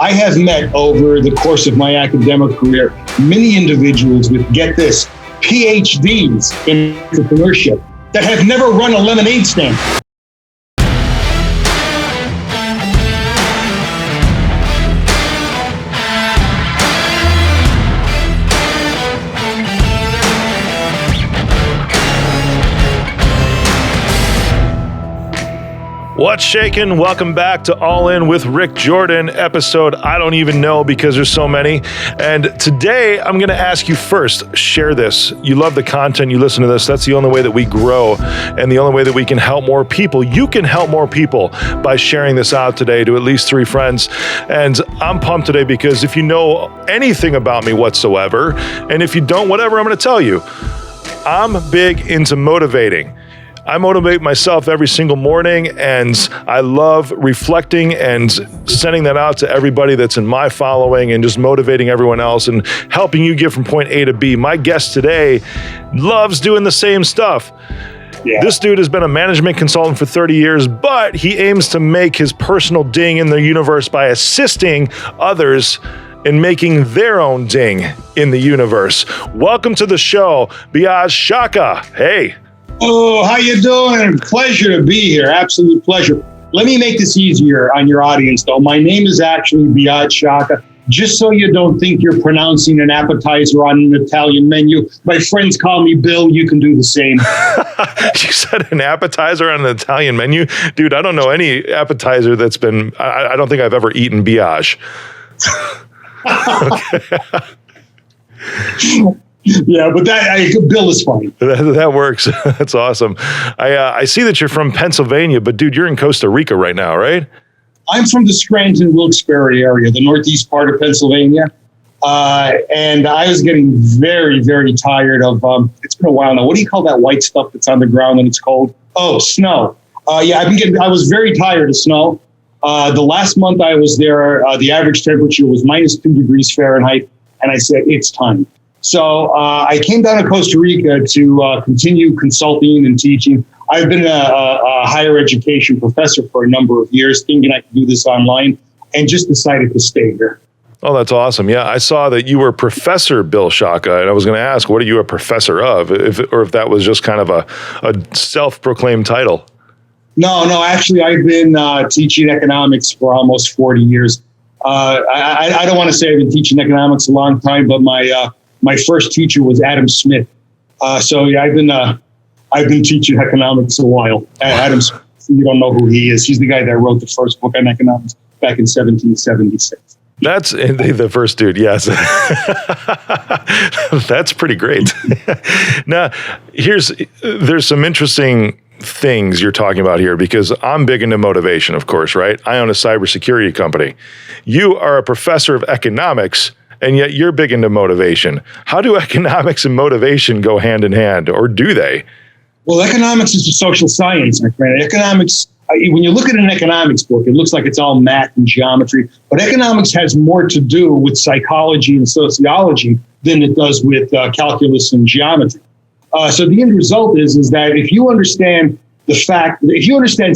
I have met over the course of my academic career many individuals with, get this, PhDs in entrepreneurship that have never run a lemonade stand. What's shaking? Welcome back to All In with Rick Jordan, episode I don't even know because there's so many. And today I'm going to ask you first, share this. You love the content, you listen to this. That's the only way that we grow and the only way that we can help more people. You can help more people by sharing this out today to at least 3 friends. And I'm pumped today because if you know anything about me whatsoever, and if you don't, whatever, I'm going to tell you, I'm big into motivating. I motivate myself every single morning, and I love reflecting and sending that out to everybody that's in my following and just motivating everyone else and helping you get from point A to B. My guest today loves doing the same stuff. Yeah. This dude has been a management consultant for 30 years, but he aims to make his personal ding in the universe by assisting others in making their own ding in the universe. Welcome to the show, Biagio Sciacca. Hey. Oh, how you doing? Pleasure to be here. Absolute pleasure. Let me make this easier on your audience, though. My name is actually Biagio Sciacca. Just so you don't think you're pronouncing an appetizer on an Italian menu. My friends call me Bill. You can do the same. You said an appetizer on an Italian menu? Dude, I don't know any appetizer that's been... I don't think I've ever eaten Biagio. Okay. Yeah, but Bill is funny. That works. That's awesome. I see that you're from Pennsylvania, but dude, you're in Costa Rica right now, right? I'm from the Scranton, Wilkes-Barre area, the northeast part of Pennsylvania. And I was getting very, very tired of, it's been a while now. What do you call that white stuff that's on the ground when it's cold? Oh, snow. I was very tired of snow. The last month I was there, the average temperature was -2 degrees Fahrenheit. And I said, it's time. So I came down to Costa Rica to continue consulting and teaching. I've been a higher education professor for a number of years, thinking I could do this online, and just decided to stay here. Oh, that's awesome. Yeah, I saw that you were Professor Bill Sciacca, and I was going to ask, what are you a professor of, or if that was just kind of a self-proclaimed title? No, actually, I've been teaching economics for almost 40 years. I don't want to say I've been teaching economics a long time, but my first teacher was Adam Smith. I've been teaching economics a while. Adam Smith, you don't know who he is. He's the guy that wrote the first book on economics back in 1776. That's the first dude, yes. That's pretty great. Now, there's some interesting things you're talking about here, because I'm big into motivation, of course, right? I own a cybersecurity company. You are a professor of economics, and yet you're big into motivation. How do economics and motivation go hand in hand, or do they? Well, economics is a social science, my friend. Economics, when you look at an economics book, it looks like it's all math and geometry, but economics has more to do with psychology and sociology than it does with calculus and geometry. So the end result is that if you understand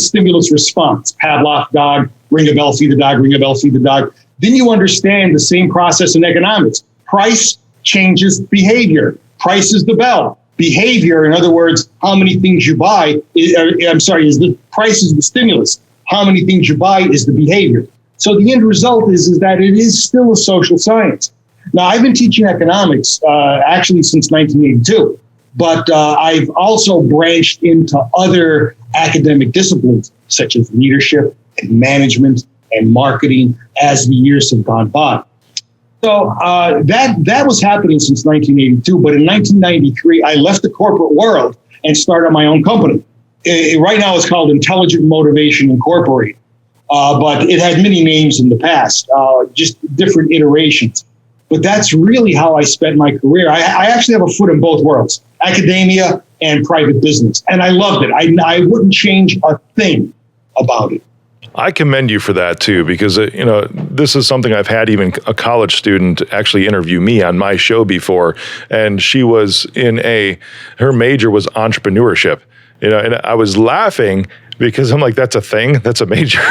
stimulus response, Pavlov dog, ring a bell, feed the dog, ring a bell, feed the dog, then you understand the same process in economics. Price changes behavior. Price is the bell. Behavior, in other words, how many things you buy, is the price is the stimulus. How many things you buy is the behavior. So the end result is that it is still a social science. Now, I've been teaching economics actually since 1982, but I've also branched into other academic disciplines, such as leadership and management and marketing, as the years have gone by. So that was happening since 1982. But in 1993, I left the corporate world and started my own company. Right now, it's called Intelligent Motivation Incorporated. But it had many names in the past, just different iterations. But that's really how I spent my career. I actually have a foot in both worlds, academia and private business. And I loved it. I wouldn't change a thing about it. I commend you for that too, because this is something I've had even a college student actually interview me on my show before, and she was her major was entrepreneurship. And I was laughing because I'm like, that's a thing. That's a major.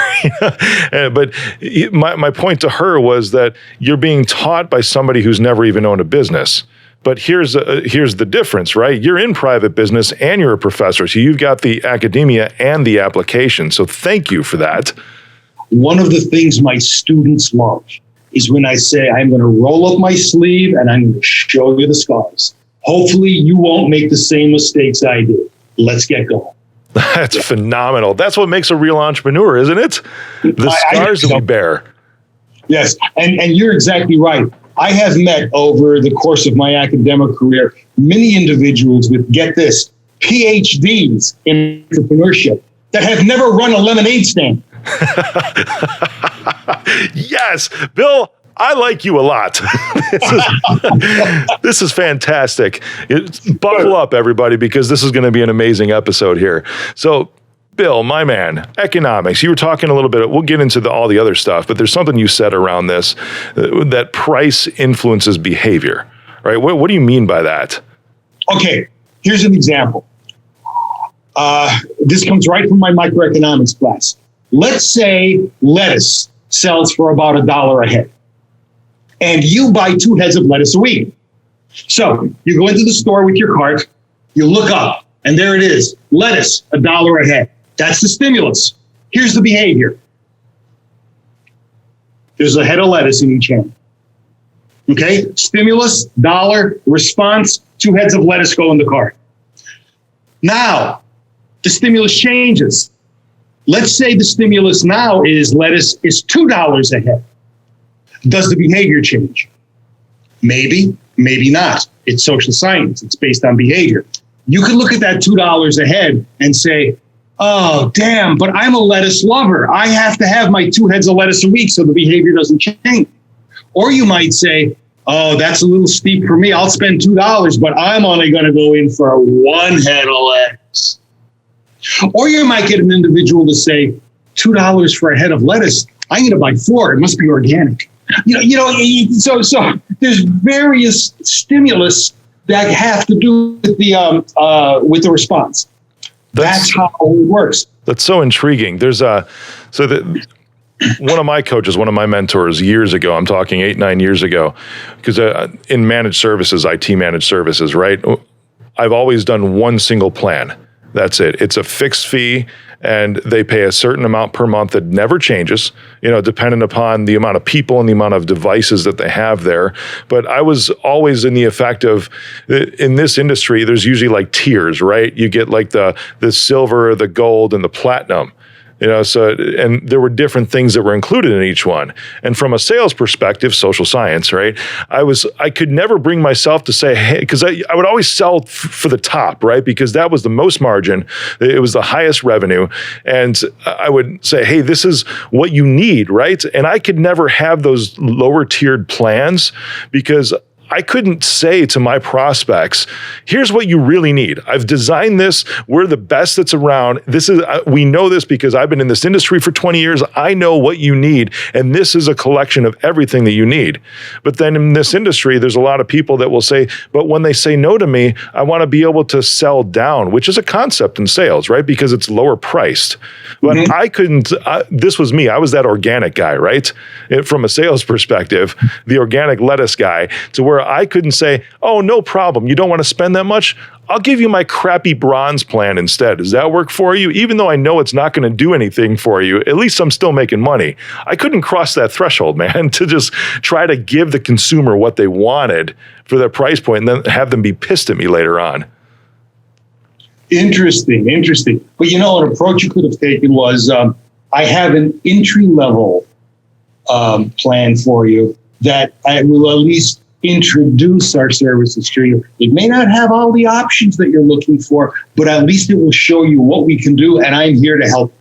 But my point to her was that you're being taught by somebody who's never even owned a business. But here's the difference, right? You're in private business and you're a professor. So you've got the academia and the application. So thank you for that. One of the things my students love is when I say, I'm going to roll up my sleeve and I'm going to show you the scars. Hopefully you won't make the same mistakes I did. Let's get going. That's phenomenal. That's what makes a real entrepreneur, isn't it? The scars that we bear. Yes. And you're exactly right. I have met over the course of my academic career many individuals with, get this, PhDs in entrepreneurship that have never run a lemonade stand. Yes, Bill, I like you a lot. This is fantastic. Buckle up, everybody, because this is going to be an amazing episode here. So, Bill, my man, economics. You were talking a little bit, we'll get into all the other stuff, but there's something you said around this, that price influences behavior, right? What do you mean by that? Okay, here's an example. This comes right from my microeconomics class. Let's say lettuce sells for about $1 a head, and you buy 2 heads of lettuce a week. So you go into the store with your cart, you look up, and there it is, lettuce, $1 a head. That's the stimulus. Here's the behavior. There's a head of lettuce in each hand. Okay? Stimulus, dollar, response, 2 heads of lettuce go in the cart. Now, the stimulus changes. Let's say the stimulus now is lettuce is $2 a head. Does the behavior change? Maybe, maybe not. It's social science. It's based on behavior. You could look at that $2 a head and say, oh, damn, but I'm a lettuce lover. I have to have my 2 heads of lettuce a week so the behavior doesn't change. Or you might say, oh, that's a little steep for me. I'll spend $2, but I'm only going to go in for 1 head of lettuce. Or you might get an individual to say, $2 for a head of lettuce. I'm going to buy 4. It must be organic. So there's various stimulus that have to do with the response. That's how it works. That's so intriguing. There's one of my coaches, one of my mentors years ago, I'm talking 8-9 years ago, because in managed services, IT managed services, right? I've always done one single plan. That's it. It's a fixed fee, and they pay a certain amount per month that never changes, dependent upon the amount of people and the amount of devices that they have there. But I was always in the effect of, in this industry, there's usually like tiers, right? You get like the silver, the gold, and the platinum. And there were different things that were included in each one. And from a sales perspective, social science, right? I could never bring myself to say, hey, because I would always sell for the top, right? Because that was the most margin. It was the highest revenue. And I would say, hey, this is what you need, right? And I could never have those lower tiered plans because I couldn't say to my prospects, here's what you really need. I've designed this. We're the best that's around. We know this because I've been in this industry for 20 years. I know what you need. And this is a collection of everything that you need. But then in this industry, there's a lot of people that will say, but when they say no to me, I want to be able to sell down, which is a concept in sales, right? Because it's lower priced. But I couldn't, this was me. I was that organic guy, right? From a sales perspective, the organic lettuce guy, to where I couldn't say, oh, no problem. You don't want to spend that much? I'll give you my crappy bronze plan instead. Does that work for you? Even though I know it's not going to do anything for you, at least I'm still making money. I couldn't cross that threshold, man, to just try to give the consumer what they wanted for their price point and then have them be pissed at me later on. Interesting. But an approach you could have taken was, I have an entry-level plan for you that I will at least introduce our services to you. It may not have all the options that you're looking for, but at least it will show you what we can do, and I'm here to help.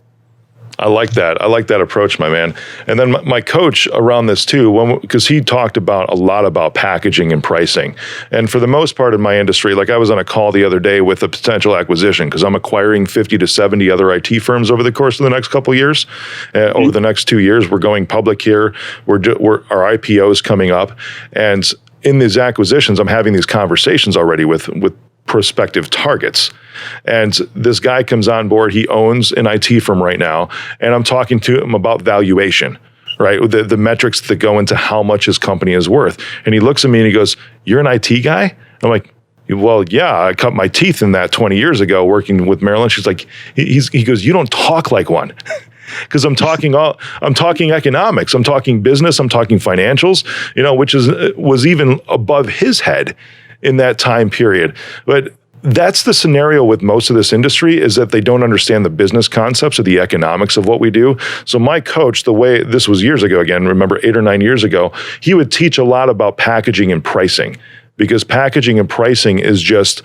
I like that. I like that approach, my man. And then my coach around this too, because he talked a lot about packaging and pricing. And for the most part in my industry, like I was on a call the other day with a potential acquisition because I'm acquiring 50 to 70 other IT firms over the course of the next couple of years. Over the next 2 years, we're going public here. Our IPO is coming up. And in these acquisitions, I'm having these conversations already with prospective targets. And this guy comes on board, he owns an IT firm right now, and I'm talking to him about valuation, right? The metrics that go into how much his company is worth. And he looks at me and he goes, "You're an IT guy?" I'm like, "Well, yeah, I cut my teeth in that 20 years ago working with Marilyn." She's like, he goes, "You don't talk like one." Because I'm talking economics, I'm talking business, I'm talking financials, which was even above his head in that time period. But that's the scenario with most of this industry, is that they don't understand the business concepts or the economics of what we do. So my coach, the way this was years ago, again, remember 8 or 9 years ago, he would teach a lot about packaging and pricing, because packaging and pricing is just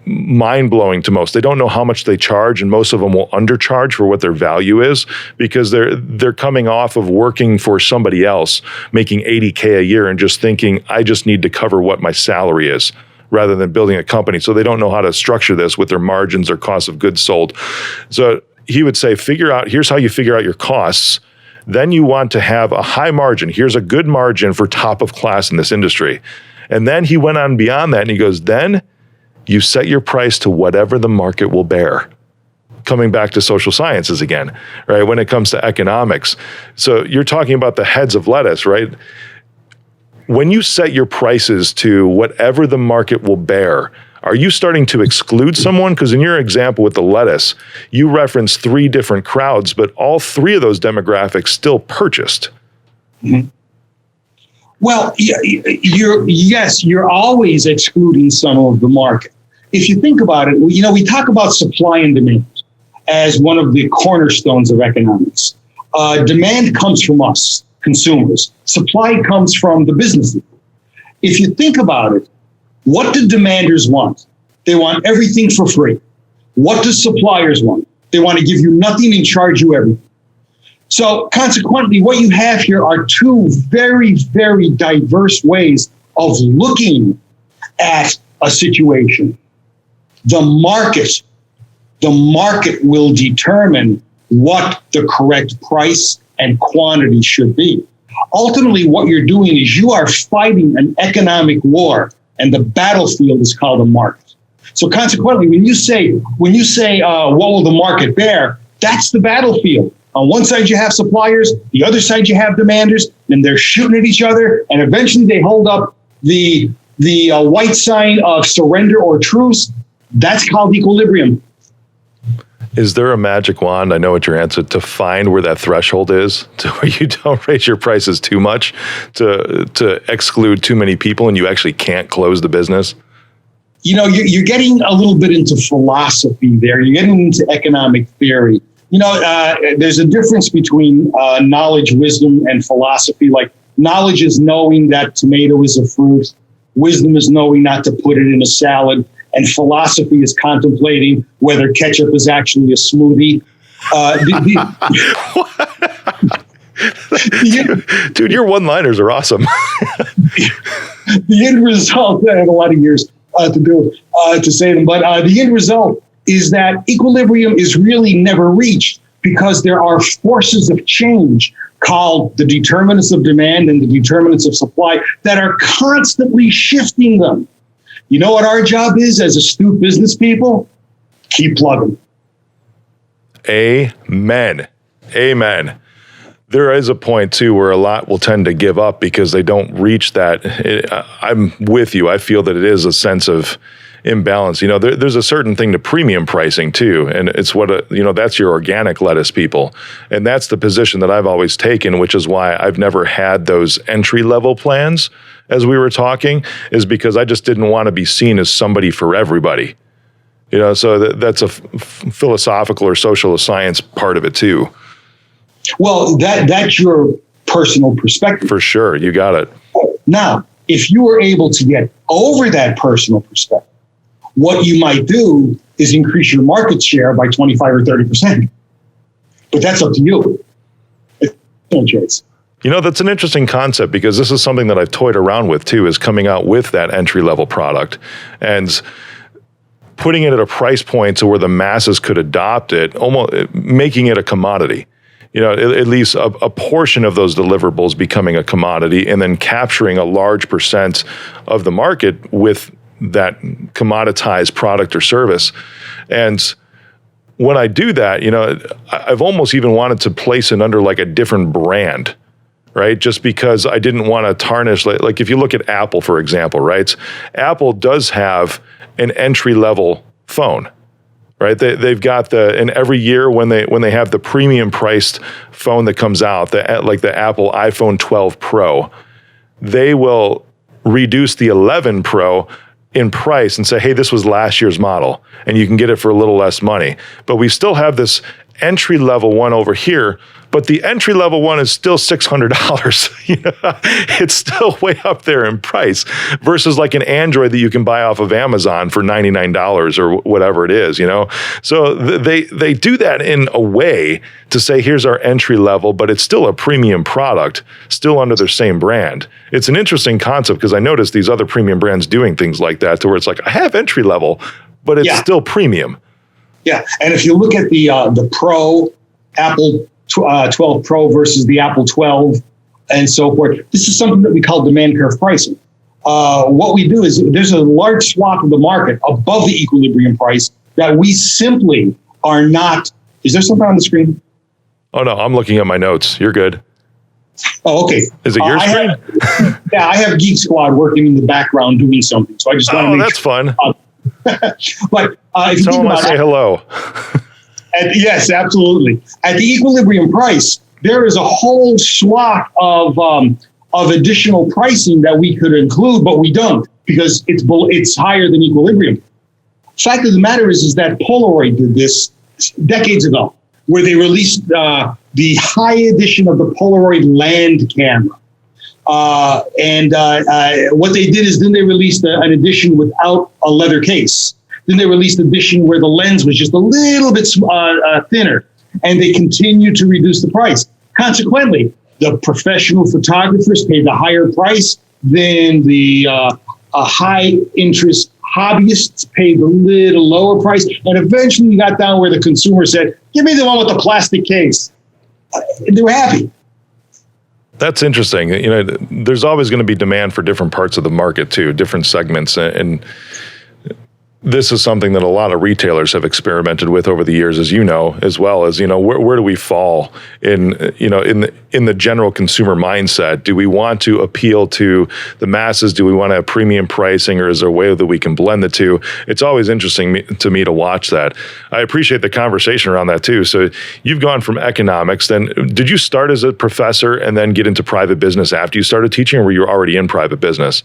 mind-blowing to most. They don't know how much they charge, and most of them will undercharge for what their value is, because they're coming off of working for somebody else, making $80K a year and just thinking, I just need to cover what my salary is, rather than building a company. So they don't know how to structure this with their margins or cost of goods sold. So he would say, here's how you figure out your costs. Then you want to have a high margin. Here's a good margin for top of class in this industry. And then he went on beyond that and he goes, then you set your price to whatever the market will bear. Coming back to social sciences again, right? When it comes to economics. So you're talking about the heads of lettuce, right? When you set your prices to whatever the market will bear, are you starting to exclude someone? Because in your example with the lettuce, you referenced 3 different crowds, but all 3 of those demographics still purchased. Mm-hmm. Well, you're always excluding some of the market. If you think about it, we talk about supply and demand as one of the cornerstones of economics. Demand comes from us, consumers. Supply comes from the businesses. If you think about it, what do demanders want? They want everything for free. What do suppliers want? They want to give you nothing and charge you everything. So consequently, what you have here are 2 very, very diverse ways of looking at a situation. The market will determine what the correct price and quantity should be. Ultimately, what you're doing is you are fighting an economic war, and the battlefield is called a market. So consequently, when you say, what will the market bear? That's the battlefield. On one side, you have suppliers. The other side, you have demanders, and they're shooting at each other. And eventually, they hold up the white sign of surrender or truce. That's called equilibrium. Is there a magic wand? I know what your answer, to find where that threshold is, to where you don't raise your prices too much, to exclude too many people, and you actually can't close the business? You're getting a little bit into philosophy there. You're getting into economic theory. There's a difference between knowledge, wisdom, and philosophy. Like, knowledge is knowing that tomato is a fruit. Wisdom is knowing not to put it in a salad. And philosophy is contemplating whether ketchup is actually a smoothie. Dude, your one-liners are awesome. The end result, I have a lot of years to say them, but the end result is that equilibrium is really never reached, because there are forces of change called the determinants of demand and the determinants of supply that are constantly shifting them. You know what our job is as astute business people? Keep plugging. Amen. Amen. There is a point, too, where a lot will tend to give up because they don't reach that. I'm with you. I feel that it is a sense of imbalance. There's a certain thing to premium pricing, too. And it's that's your organic lettuce people. And that's the position that I've always taken, which is why I've never had those entry-level plans, as we were talking, is because I just didn't want to be seen as somebody for everybody. So that's a philosophical or social science part of it, too. Well, that's your personal perspective. For sure. You got it. Now, if you were able to get over that personal perspective, what you might do is increase your market share by 25 or 30%. But that's up to you. It's no choice. That's an interesting concept, because this is something that I've toyed around with, too, is coming out with that entry-level product and putting it at a price point to where the masses could adopt it, almost making it a commodity. At least a portion of those deliverables becoming a commodity, and then capturing a large percent of the market with that commoditized product or service. And when I do that, I've almost even wanted to place it under like a different brand, right? Just because I didn't want to tarnish, like if you look at Apple, for example, right? Apple does have an entry-level phone, right? They've got and every year when they have the premium priced phone that comes out, like the Apple iPhone 12 Pro, they will reduce the 11 Pro in price and say, hey, this was last year's model, and you can get it for a little less money. But we still have this entry level one over here, but the entry level one is still $600. It's still way up there in price versus like an Android that you can buy off of Amazon for $99 or whatever it is, So they do that in a way to say, here's our entry level, but it's still a premium product, still under their same brand. It's an interesting concept because I noticed these other premium brands doing things like that to where it's like, I have entry level, but it's still premium. Yeah, and if you look at the Pro, Apple 12 Pro versus the Apple 12 and so forth, this is something that we call demand curve pricing. What we do is there's a large swath of the market above the equilibrium price that we simply are not. Is there something on the screen? Oh, no, I'm looking at my notes. You're good. Oh, okay. Is it your screen? I have Geek Squad working in the background doing something. So I just want to make that's fun. But if you Tell think them about I say hello. Yes, absolutely. At the equilibrium price, there is a whole swath of additional pricing that we could include, but we don't because it's higher than equilibrium. Fact of the matter is that Polaroid did this decades ago, where they released the high edition of the Polaroid Land camera. What they did is then they released an edition without a leather case. Then they released an edition where the lens was just a little bit thinner, and they continued to reduce the price. Consequently, the professional photographers paid the higher price, then the high-interest hobbyists paid the little lower price, and eventually you got down where the consumer said, give me the one with the plastic case. And they were happy. That's interesting. There's always going to be demand for different parts of the market too, different segments. And this is something that a lot of retailers have experimented with over the years, as as well as, where do we fall in the general consumer mindset? Do we want to appeal to the masses? Do we want to have premium pricing, or is there a way that we can blend the two? It's always interesting to me to watch that. I appreciate the conversation around that too. So you've gone from economics, then did you start as a professor and then get into private business after you started teaching, or were you already in private business?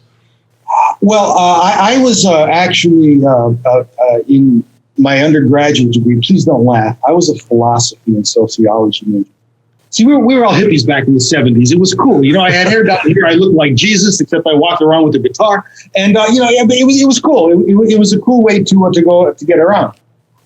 Well, I was actually in my undergraduate degree. Please don't laugh. I was a philosophy and sociology major. See, we were all hippies back in the 70s. It was cool. I had hair down here. I looked like Jesus, except I walked around with a guitar. And, it was cool. It was a cool way to get around.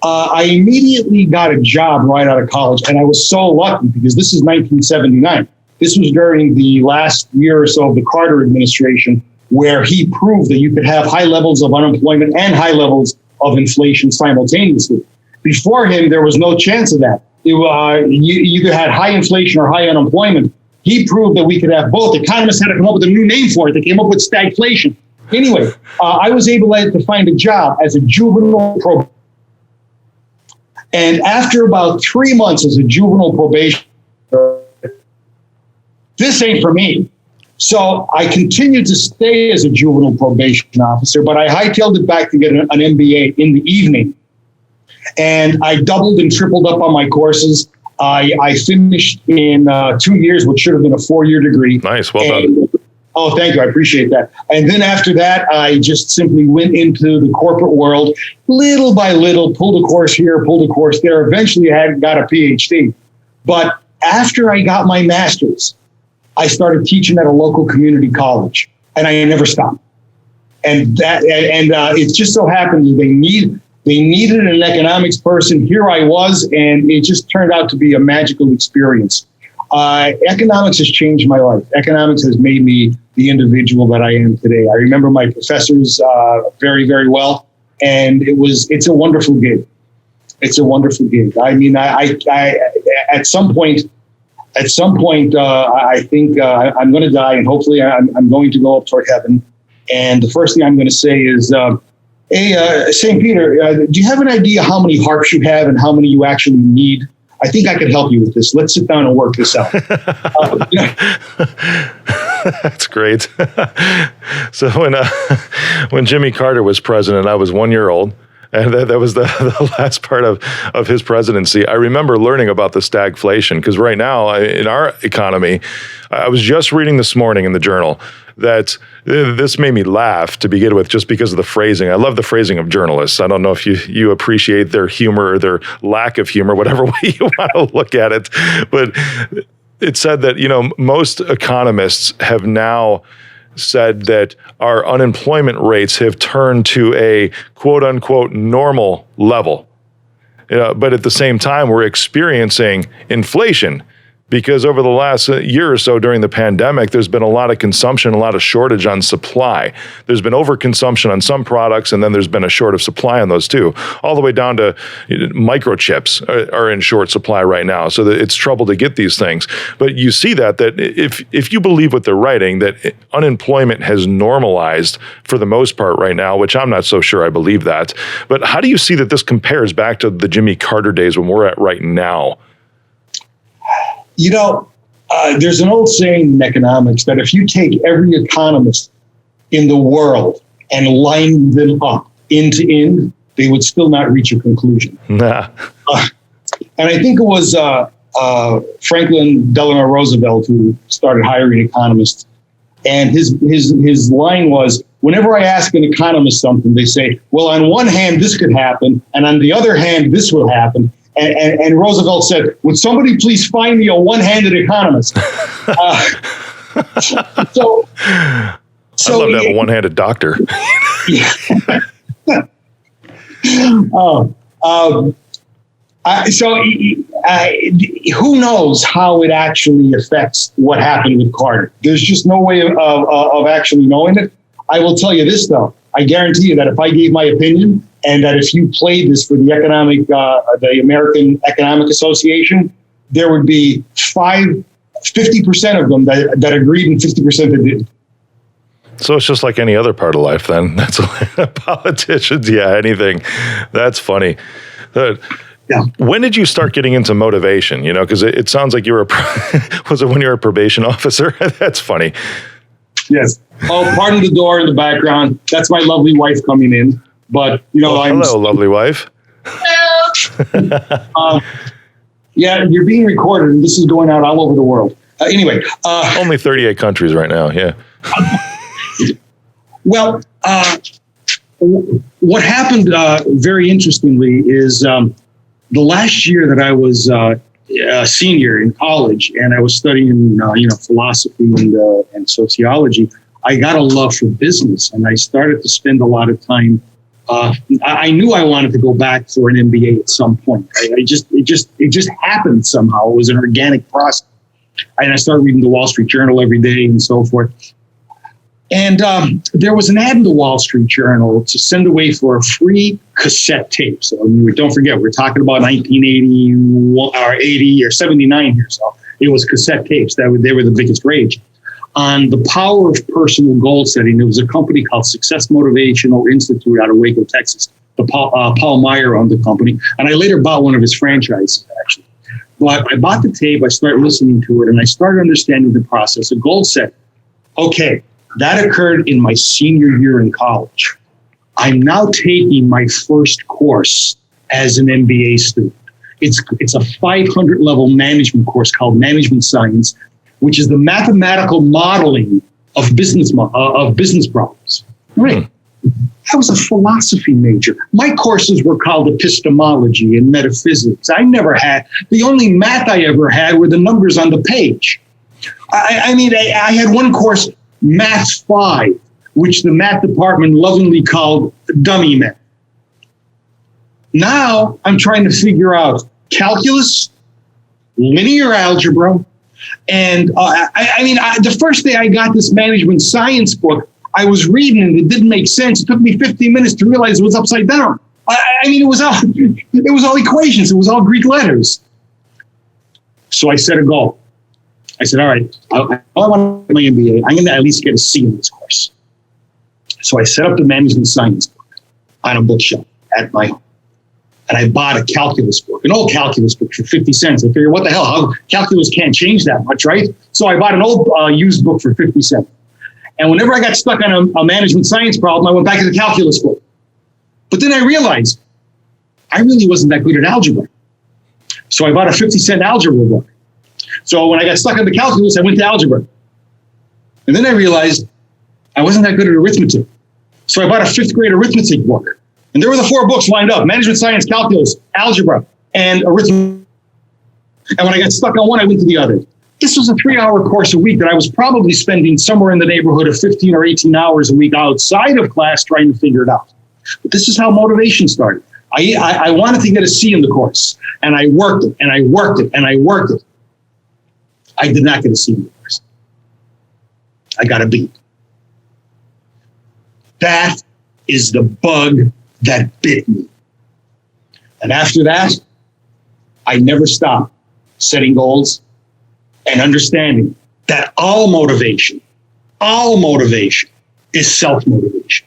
I immediately got a job right out of college. And I was so lucky because this is 1979. This was during the last year or so of the Carter administration, where he proved that you could have high levels of unemployment and high levels of inflation simultaneously. Before him, there was no chance of that. You either had high inflation or high unemployment. He proved that we could have both. Economists had to come up with a new name for it. They came up with stagflation. Anyway, I was able to find a job as a juvenile probation. And after about 3 months as a juvenile probation, this ain't for me. So I continued to stay as a juvenile probation officer, but I hightailed it back to get an MBA in the evening. And I doubled and tripled up on my courses. I finished in 2 years, which should have been a 4-year degree. Nice, well done. Oh, thank you. I appreciate that. And then after that, I just simply went into the corporate world, little by little, pulled a course here, pulled a course there. Eventually, I got a PhD. But after I got my master's, I started teaching at a local community college, and I never stopped. And it just so happened that they needed an economics person. Here I was, and it just turned out to be a magical experience. Economics has changed my life. Economics has made me the individual that I am today. I remember my professors very, very well, and it's a wonderful gig. It's a wonderful gig. I mean, I at some point, I think I'm going to die, and hopefully I'm going to go up toward heaven. And the first thing I'm going to say is, hey, St. Peter, do you have an idea how many harps you have and how many you actually need? I think I could help you with this. Let's sit down and work this out. That's great. So when Jimmy Carter was president, I was 1 year old. And that was the last part of his presidency. I remember learning about the stagflation because right now in our economy, I was just reading this morning in the journal that this made me laugh to begin with just because of the phrasing. I love the phrasing of journalists. I don't know if you appreciate their humor or their lack of humor, whatever way you want to look at it. But it said that, most economists have now said that our unemployment rates have turned to a quote unquote normal level. But at the same time, we're experiencing inflation because over the last year or so during the pandemic, there's been a lot of consumption, a lot of shortage on supply. There's been overconsumption on some products, and then there's been a short of supply on those too, all the way down to microchips are in short supply right now. So that it's trouble to get these things. But you see that if you believe what they're writing, that unemployment has normalized for the most part right now, which I'm not so sure I believe that. But how do you see that this compares back to the Jimmy Carter days when we're at right now? There's an old saying in economics that if you take every economist in the world and line them up end to end, they would still not reach a conclusion. Nah. And I think it was Franklin Delano Roosevelt who started hiring economists. And his line was, whenever I ask an economist something, they say, well, on one hand, this could happen, and on the other hand, this will happen. And Roosevelt said, would somebody please find me a one-handed economist? So I'd love to have a one-handed doctor. Who knows how it actually affects what happened with Carter? There's just no way of actually knowing it. I will tell you this, though. I guarantee you that if I gave my opinion, and that if you played this for the American Economic Association, there would be 50% of them that agreed and 50% that didn't. So it's just like any other part of life then. That's politicians, anything. That's funny. Yeah. When did you start getting into motivation? Because it sounds like you were, was it when you were a probation officer? That's funny. Yes. Oh, pardon the door in the background. That's my lovely wife coming in. But, hello, lovely wife. You're being recorded, and this is going out all over the world. Anyway. Only 38 countries right now, yeah. Well, what happened very interestingly is the last year that I was a senior in college, and I was studying, philosophy and sociology, I got a love for business, and I started to spend a lot of time. I knew I wanted to go back for an MBA at some point. It just happened somehow. It was an organic process. And I started reading the Wall Street Journal every day and so forth. And there was an ad in the Wall Street Journal to send away for a free cassette tape. So don't forget, we're talking about 1980 or 80 or 79 here. So it was cassette tapes. They were the biggest rage. On the power of personal goal setting. There was a company called Success Motivational Institute out of Waco, Texas. Paul Meyer owned the company. And I later bought one of his franchises, actually. But I bought the tape, I started listening to it, and I started understanding the process of goal setting. Okay, that occurred in my senior year in college. I'm now taking my first course as an MBA student. It's a 500 level management course called Management Science, which is the mathematical modeling of business problems. Right. I was a philosophy major. My courses were called epistemology and metaphysics. The only math I ever had were the numbers on the page. I had one course, Math 5, which the math department lovingly called dummy math. Now I'm trying to figure out calculus, linear algebra, and the first day I got this management science book, I was reading and it didn't make sense. It took me 15 minutes to realize it was upside down. It was all equations. It was all Greek letters. So I set a goal. I said, all right, I want my MBA. I'm going to at least get a C in this course. So I set up the management science book on a bookshelf at my home. And I bought a calculus book, an old calculus book for 50 cents. I figured, what the hell? Calculus can't change that much, right? So I bought an old used book for 50 cents. And whenever I got stuck on a management science problem, I went back to the calculus book. But then I realized I really wasn't that good at algebra. So I bought a 50-cent algebra book. So when I got stuck on the calculus, I went to algebra. And then I realized I wasn't that good at arithmetic. So I bought a 5th grade arithmetic book. And there were the 4 books lined up: management science, calculus, algebra, and arithmetic. And when I got stuck on one, I went to the other. This was a 3-hour course a week that I was probably spending somewhere in the neighborhood of 15 or 18 hours a week outside of class trying to figure it out. But this is how motivation started. I wanted to get a C in the course, and I worked it, and I worked it, and I worked it. I did not get a C in the course. I got a B. That is the bug that bit me. And after that, I never stopped setting goals and understanding that all motivation is self-motivation.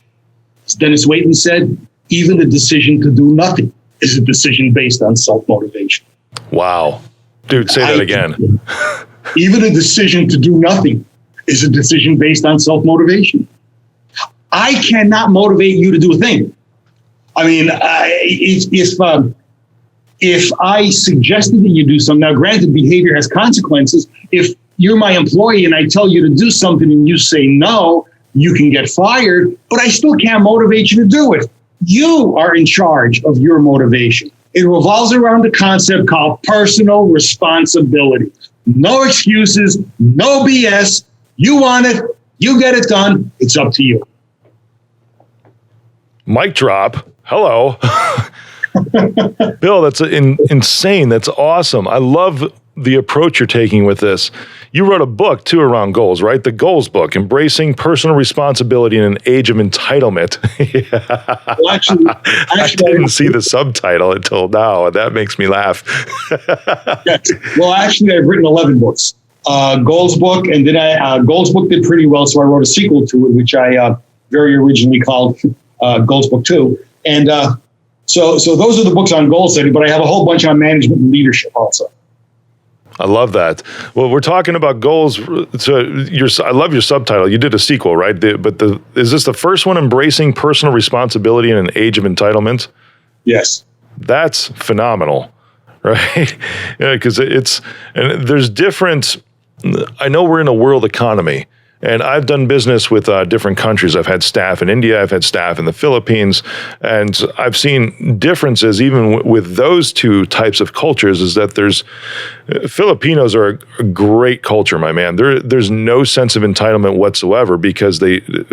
As Dennis Waitley said, even the decision to do nothing is a decision based on self-motivation. Wow. Dude, say that again. Even a decision to do nothing is a decision based on self-motivation. I cannot motivate you to do a thing. I mean, if I suggested that you do something, now granted, behavior has consequences. If you're my employee and I tell you to do something and you say no, you can get fired, but I still can't motivate you to do it. You are in charge of your motivation. It revolves around a concept called personal responsibility. No excuses, no BS. You want it, you get it done. It's up to you. Mic drop. Hello. Bill, that's insane. That's awesome. I love the approach you're taking with this. You wrote a book too around goals, right? The Goals book, Embracing Personal Responsibility in an Age of Entitlement. Yeah. Well, actually, I didn't see the subtitle until now, and that makes me laugh. Yes. Well, actually, I've written 11 books. Goals book, and then Goals book did pretty well, so I wrote a sequel to it, which I very originally called Goals Book 2. And so those are the books on goal setting, but I have a whole bunch on management and leadership also. I love that. Well, we're talking about goals. So I love your subtitle. You did a sequel, right? Is this the first one, Embracing Personal Responsibility in an Age of Entitlement? Yes. That's phenomenal, right? Because there's different. I know we're in a world economy. And I've done business with different countries. I've had staff in India. I've had staff in the Philippines. And I've seen differences even with those two types of cultures is that Filipinos are a great culture, my man. There's no sense of entitlement whatsoever because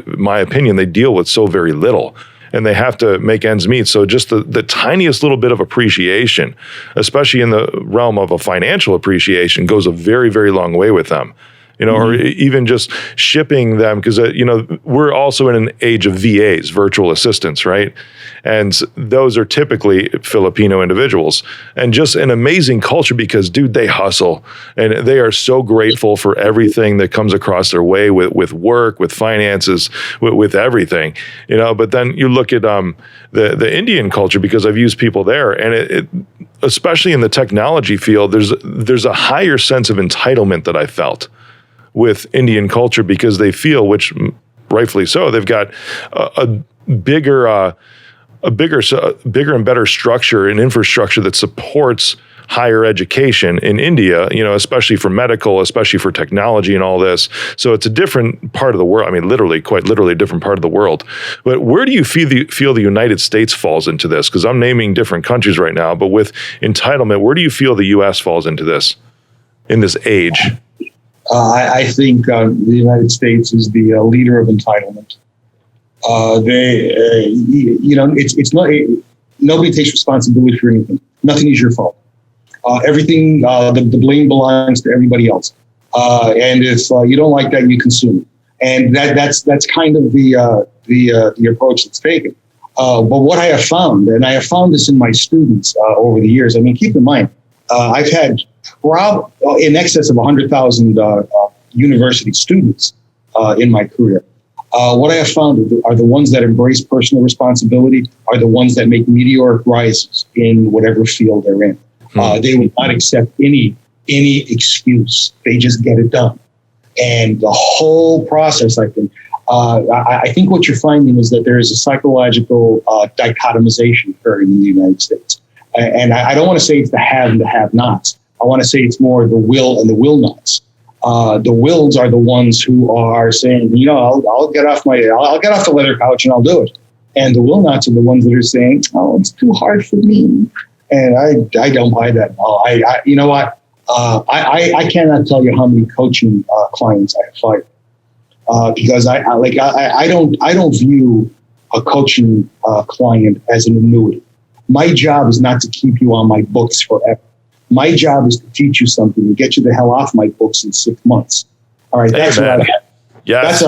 my opinion, they deal with so very little. And they have to make ends meet. So just the tiniest little bit of appreciation, especially in the realm of a financial appreciation, goes a very, very long way with them. Or even just shipping them, because, we're also in an age of VAs, virtual assistants, right? And those are typically Filipino individuals. And just an amazing culture because, dude, they hustle. And they are so grateful for everything that comes across their way with work, with finances, with everything. But then you look at the Indian culture, because I've used people there, and it especially in the technology field, there's a higher sense of entitlement that I felt with Indian culture because they feel, which rightfully so, they've got a bigger and better structure and infrastructure that supports higher education in India, especially for medical, especially for technology and all this. So it's a different part of the world. I mean, quite literally a different part of the world. But where do you feel the United States falls into this? Because I'm naming different countries right now, but with entitlement, where do you feel the U.S. falls into this in this age? I think the United States is the leader of entitlement. It's not, nobody takes responsibility for anything. Nothing is your fault. Everything, the blame belongs to everybody else. And if you don't like that, you consume it. And that's kind of the approach that's taken. But what I have found, and I have found this in my students over the years. I mean, keep in mind, I've had in excess of 100,000 university students in my career. what I have found are the ones that embrace personal responsibility are the ones that make meteoric rises in whatever field they're in. They will not accept any excuse. They just get it done. And the whole process, I think what you're finding is that there is a psychological dichotomization occurring in the United States. And I don't want to say it's the have and the have-nots. I want to say it's more the will and the will-nots. The wills are the ones who are saying, I'll get off the leather couch and I'll do it. And the will-nots are the ones that are saying, oh, it's too hard for me. And I don't buy that. You know what? I cannot tell you how many coaching clients I have fired because I don't view a coaching client as an annuity. My job is not to keep you on my books forever. My job is to teach you something and get you the hell off my books in 6 months. All right, that's what I have. Yes.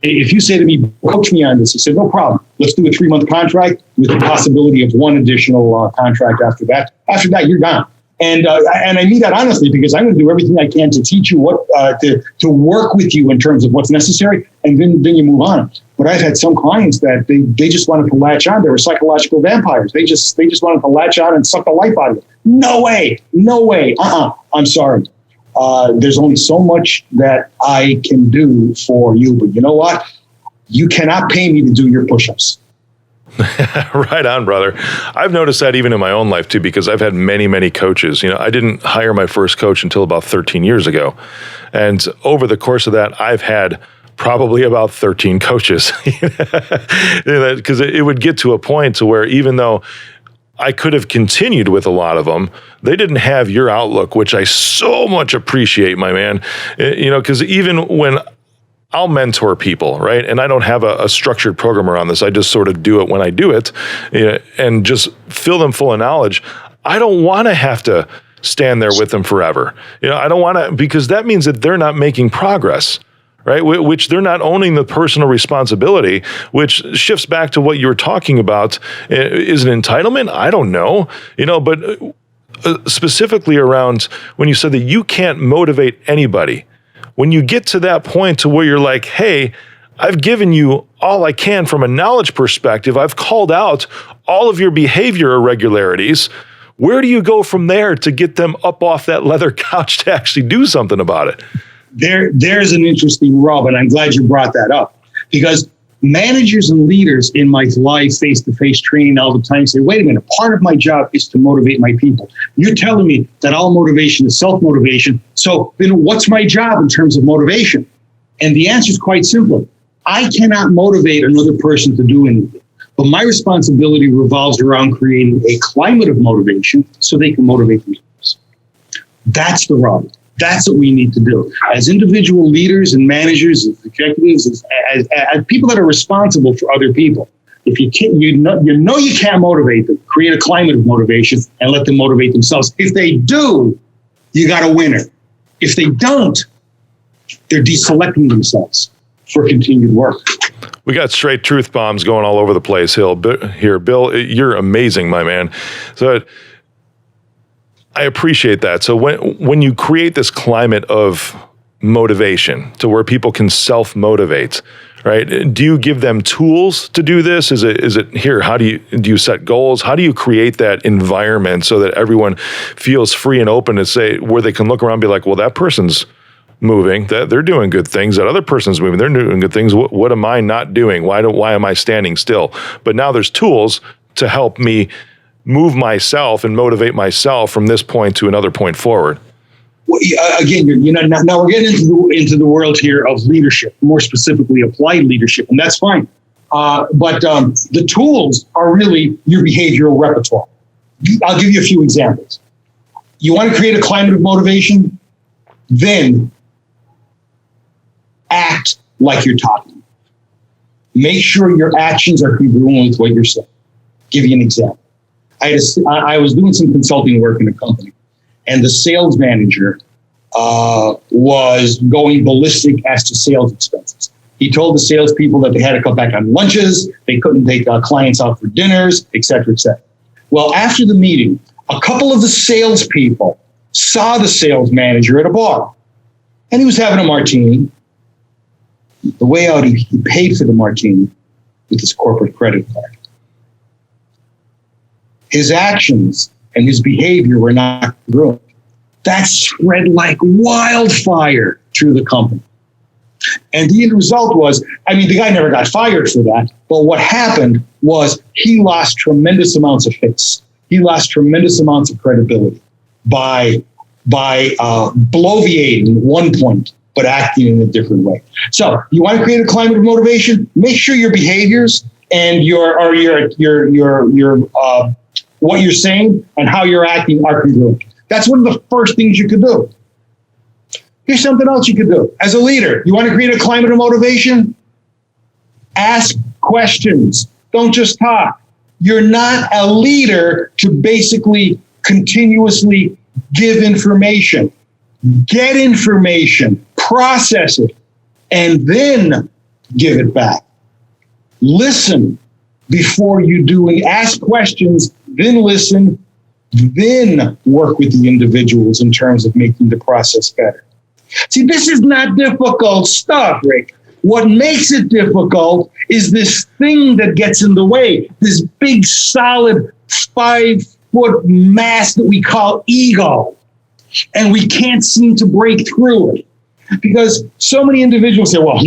If you say to me, coach me on this, I said, no problem. Let's do a 3-month contract with the possibility of one additional contract after that. After that, you're gone. And I mean that honestly, because I'm going to do everything I can to teach you what to work with you in terms of what's necessary, and then you move on. But I've had some clients that they just wanted to latch on. They were psychological vampires. They just wanted to latch on and suck the life out of it. No way. I'm sorry. There's only so much that I can do for you. But you know what? You cannot pay me to do your push-ups. Right on, brother. I've noticed that even in my own life too, because I've had many, many coaches. I didn't hire my first coach until about 13 years ago. And over the course of that, I've had probably about 13 coaches because it would get to a point to where even though I could have continued with a lot of them, they didn't have your outlook, which I so much appreciate, my man. Because even when I'll mentor people, right? And I don't have a structured program around this. I just sort of do it when I do it, and just fill them full of knowledge. I don't want to have to stand there with them forever. I don't want to, because that means that they're not making progress, right? Which they're not owning the personal responsibility, which shifts back to what you were talking about. Is an entitlement? I don't know, but specifically around when you said that you can't motivate anybody. When you get to that point to where you're like, hey, I've given you all I can from a knowledge perspective. I've called out all of your behavior irregularities. Where do you go from there to get them up off that leather couch to actually do something about it? There's an interesting rub, and I'm glad you brought that up, because managers and leaders in my live face-to-face training all the time say, wait a minute, part of my job is to motivate my people. You're telling me that all motivation is self-motivation. So then what's my job in terms of motivation? And the answer is quite simple. I cannot motivate another person to do anything. But my responsibility revolves around creating a climate of motivation so they can motivate themselves. That's the rub. That's what we need to do as individual leaders and managers, as executives, as people that are responsible for other people. If you can't, you can't motivate them. Create a climate of motivation and let them motivate themselves. If they do, you got a winner. If they don't, they're deselecting themselves for continued work. We got straight truth bombs going all over the place here. Bill, you're amazing, my man. So I appreciate that. So when you create this climate of motivation to where people can self-motivate, right? Do you give them tools to do this? Is it here? How do you set goals? How do you create that environment so that everyone feels free and open to say, where they can look around and be like, well, that person's moving, that they're doing good things, that other person's moving, they're doing good things. What am I not doing? Why am I standing still? But now there's tools to help me move myself and motivate myself from this point to another point forward. Well, again, now we're getting into the world here of leadership, more specifically applied leadership, and that's fine. But the tools are really your behavioral repertoire. I'll give you a few examples. You want to create a climate of motivation? Then act like you're talking. Make sure your actions are congruent with what you're saying. Give you an example. I was doing some consulting work in a company, and the sales manager was going ballistic as to sales expenses. He told the salespeople that they had to cut back on lunches, they couldn't take clients out for dinners, et cetera, et cetera. Well, after the meeting, a couple of the salespeople saw the sales manager at a bar, and he was having a martini, The way out, he paid for the martini with his corporate credit card. His actions and his behavior were not congruent. That spread like wildfire through the company. And the end result was, the guy never got fired for that, but what happened was he lost tremendous amounts of face. He lost tremendous amounts of credibility by bloviating at one point, but acting in a different way. So you want to create a climate of motivation? Make sure your behaviors and your what you're saying and how you're acting are congruent. That's one of the first things you could do. Here's something else you could do. As a leader, you want to create a climate of motivation? Ask questions. Don't just talk. You're not a leader to basically continuously give information. Get information, process it, and then give it back. Listen before you do, and ask questions, then listen, then work with the individuals in terms of making the process better. See, this is not difficult stuff, Rick. What makes it difficult is this thing that gets in the way, this big, solid 5-foot mass that we call ego. And we can't seem to break through it. Because so many individuals say, well,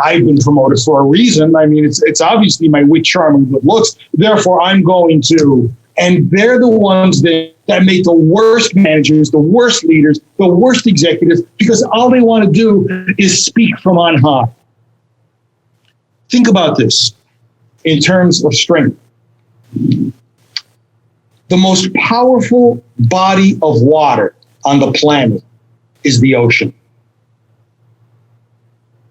I've been promoted for a reason. It's obviously my wit, charm, and good looks. Therefore, I'm going to. And they're the ones that make the worst managers, the worst leaders, the worst executives, because all they want to do is speak from on high. Think about this in terms of strength. The most powerful body of water on the planet is the ocean.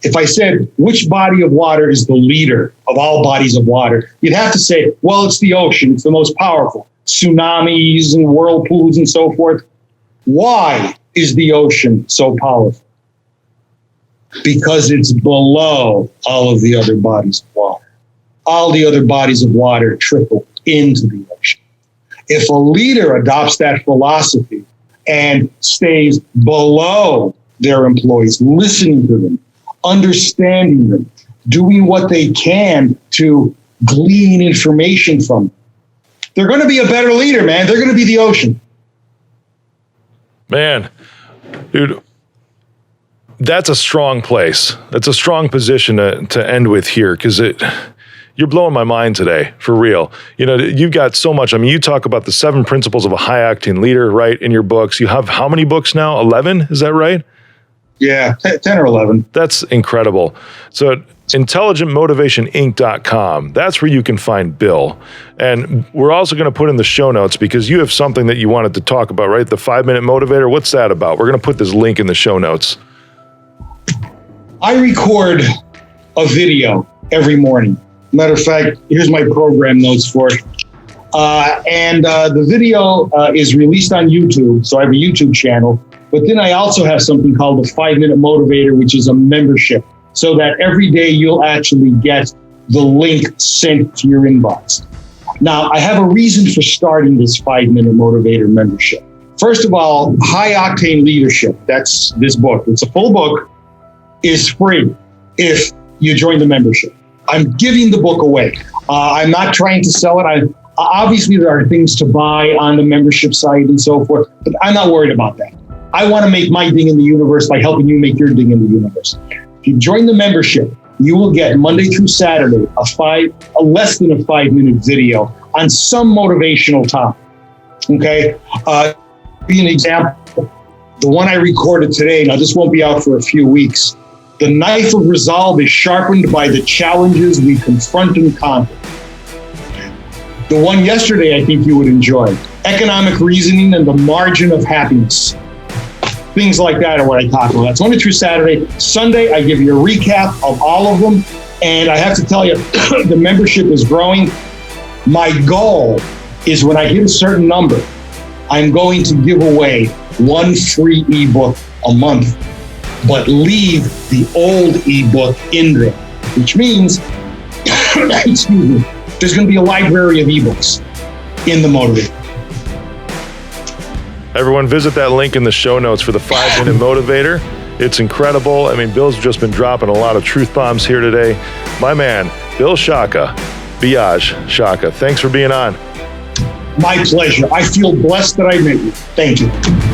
If I said, which body of water is the leader of all bodies of water, you'd have to say, well, it's the ocean. It's the most powerful. Tsunamis and whirlpools and so forth. Why is the ocean so powerful? Because it's below all of the other bodies of water. All the other bodies of water trickle into the ocean. If a leader adopts that philosophy and stays below their employees, listening to them, understanding them, doing what they can to glean information from them, they're going to be a better leader, man. They're going to be the ocean. Man, dude, that's a strong place. That's a strong position to end with here, because you're blowing my mind today, for real. You've got so much. You talk about the 7 principles of a high-octane leader, right, in your books. You have how many books now? 11? Is that right? Yeah, 10 or 11. That's incredible. So intelligentmotivationinc.com. That's where you can find Bill. And we're also going to put in the show notes, because you have something that you wanted to talk about, right? The 5-minute motivator. What's that about? We're going to put this link in the show notes. I record a video every morning. Matter of fact, here's my program notes for it. The video is released on YouTube. So I have a YouTube channel. But then I also have something called the 5-minute motivator, which is a membership, so that every day you'll actually get the link sent to your inbox. Now, I have a reason for starting this 5-minute motivator membership. First of all, High Octane Leadership, that's this book. It's a full book, is free if you join the membership. I'm giving the book away. I'm not trying to sell it. Obviously, there are things to buy on the membership site and so forth, but I'm not worried about that. I want to make my ding in the universe by helping you make your ding in the universe. If you join the membership, you will get Monday through Saturday a less than a 5-minute video on some motivational topic. Okay, be an example. The one I recorded today. Now this won't be out for a few weeks. The knife of resolve is sharpened by the challenges we confront and conquer. The one yesterday, I think you would enjoy. Economic reasoning and the margin of happiness. Things like that are what I talk about. It's Monday through Saturday. Sunday, I give you a recap of all of them. And I have to tell you, the membership is growing. My goal is when I hit a certain number, I'm going to give away 1 free ebook a month, but leave the old ebook in there, which means, excuse me, there's going to be a library of ebooks in the motivator. Everyone, visit that link in the show notes for the 5-minute motivator. It's incredible. I mean, Bill's just been dropping a lot of truth bombs here today. My man, Bill Sciacca, Biagio Sciacca, thanks for being on. My pleasure. I feel blessed that I met you. Thank you.